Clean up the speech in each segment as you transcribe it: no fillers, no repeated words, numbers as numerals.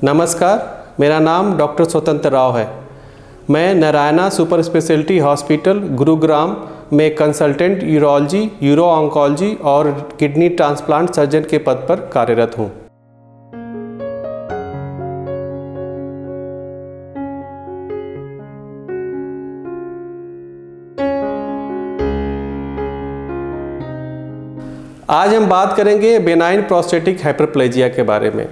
नमस्कार, मेरा नाम डॉक्टर स्वतंत्र राव है। मैं Narayana super speciality hospital Gurugram में कंसल्टेंट यूरोलॉजी, यूरो ऑन्कोलॉजी और किडनी ट्रांसप्लांट सर्जन के पद पर कार्यरत हूँ। आज हम बात करेंगे बेनाइन प्रोस्टेटिक हाइपरप्लेजिया के बारे में।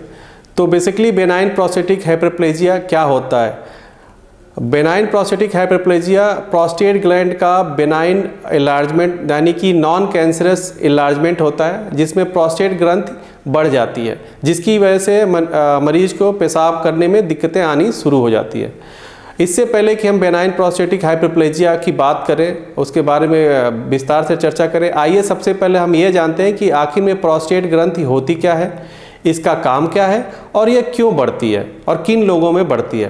तो बेसिकली बेनाइन प्रोस्टेटिक हाइपरप्लेजिया क्या होता है? Benign prostatic hyperplasia prostate gland का बेनाइन इलार्जमेंट यानी कि नॉन कैंसरस इलार्जमेंट होता है, जिसमें प्रोस्टेट ग्रंथि बढ़ जाती है, जिसकी वजह से मरीज को पेशाब करने में दिक्कतें आनी शुरू हो जाती है। इससे पहले कि हम बेनाइन प्रोस्टेटिक हाइपरप्लेजिया की बात करें, उसके बारे में विस्तार से चर्चा करें, आइए सबसे पहले हम ये जानते हैं कि आखिर में प्रोस्टेट ग्रंथि होती क्या है, इसका काम क्या है और यह क्यों बढ़ती है और किन लोगों में बढ़ती है।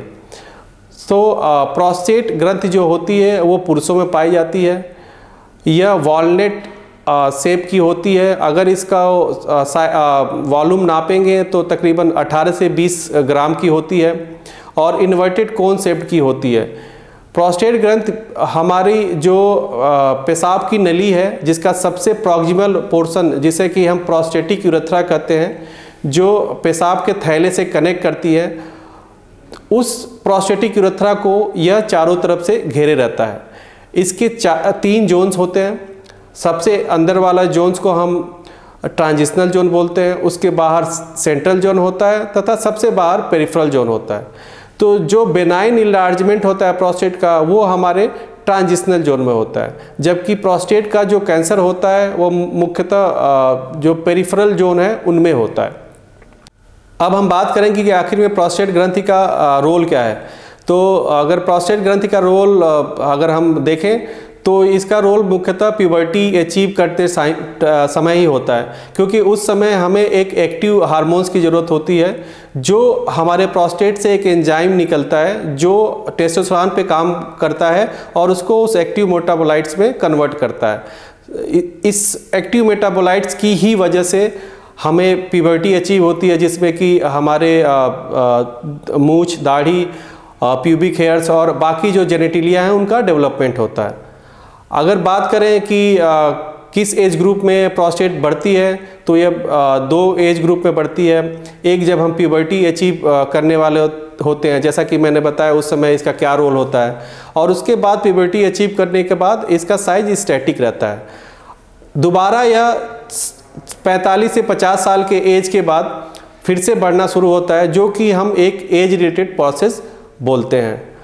तो प्रोस्टेट ग्रंथि जो होती है वो पुरुषों में पाई जाती है। यह वॉलनट शेप की होती है। अगर इसका वॉल्यूम नापेंगे तो तकरीबन 18 से 20 ग्राम की होती है और इन्वर्टेड कोन शेप की होती है। प्रोस्टेट ग्रंथि हमारी जो पेशाब की नली है, जिसका सबसे प्रॉक्सिमल पोर्शन, जिसे कि हम प्रोस्टेटिक यूरेथ्रा कहते हैं, जो पेशाब के थैले से कनेक्ट करती है, उस प्रोस्टेटिक यूरेथ्रा को यह चारों तरफ से घेरे रहता है। इसके 3 जोन्स होते हैं। सबसे अंदर वाला जोन्स को हम ट्रांजिशनल जोन बोलते हैं, उसके बाहर सेंट्रल जोन होता है तथा सबसे बाहर पेरिफेरल जोन होता है। तो जो बेनाइन इलार्जमेंट होता है प्रोस्टेट का, वो हमारे ट्रांजिशनल जोन में होता है, जबकि प्रोस्टेट का जो कैंसर होता है वो मुख्यतः जो पेरिफेरल जोन है उनमें होता है। अब हम बात करेंगे कि आखिर में प्रोस्टेट ग्रंथि का रोल क्या है। तो अगर प्रोस्टेट ग्रंथि का रोल अगर हम देखें तो इसका रोल मुख्यतः प्यूबर्टी अचीव करते समय ही होता है, क्योंकि उस समय हमें एक एक्टिव हार्मोन्स की ज़रूरत होती है, जो हमारे प्रोस्टेट से एक एंजाइम निकलता है जो टेस्टोस्टेरोन पे काम करता है और उसको उस एक्टिव मेटाबोलाइट्स में कन्वर्ट करता है। इस एक्टिव मेटाबोलाइट्स की ही वजह से हमें प्यूबर्टी अचीव होती है, जिसमें कि हमारे मूंछ, दाढ़ी, प्यूबिक हेयर्स और बाकी जो जेनेटिलिया हैं उनका डेवलपमेंट होता है। अगर बात करें कि किस एज ग्रुप में प्रोस्टेट बढ़ती है, तो यह 2 एज ग्रुप में बढ़ती है। एक, जब हम प्यूबर्टी अचीव करने वाले होते हैं, जैसा कि मैंने बताया उस समय इसका क्या रोल होता है, और उसके बाद प्यूबर्टी अचीव करने के बाद इसका साइज स्टैटिक रहता है। दोबारा यह 45 से 50 साल के एज के बाद फिर से बढ़ना शुरू होता है, जो कि हम एक एज रिलेटेड प्रोसेस बोलते हैं।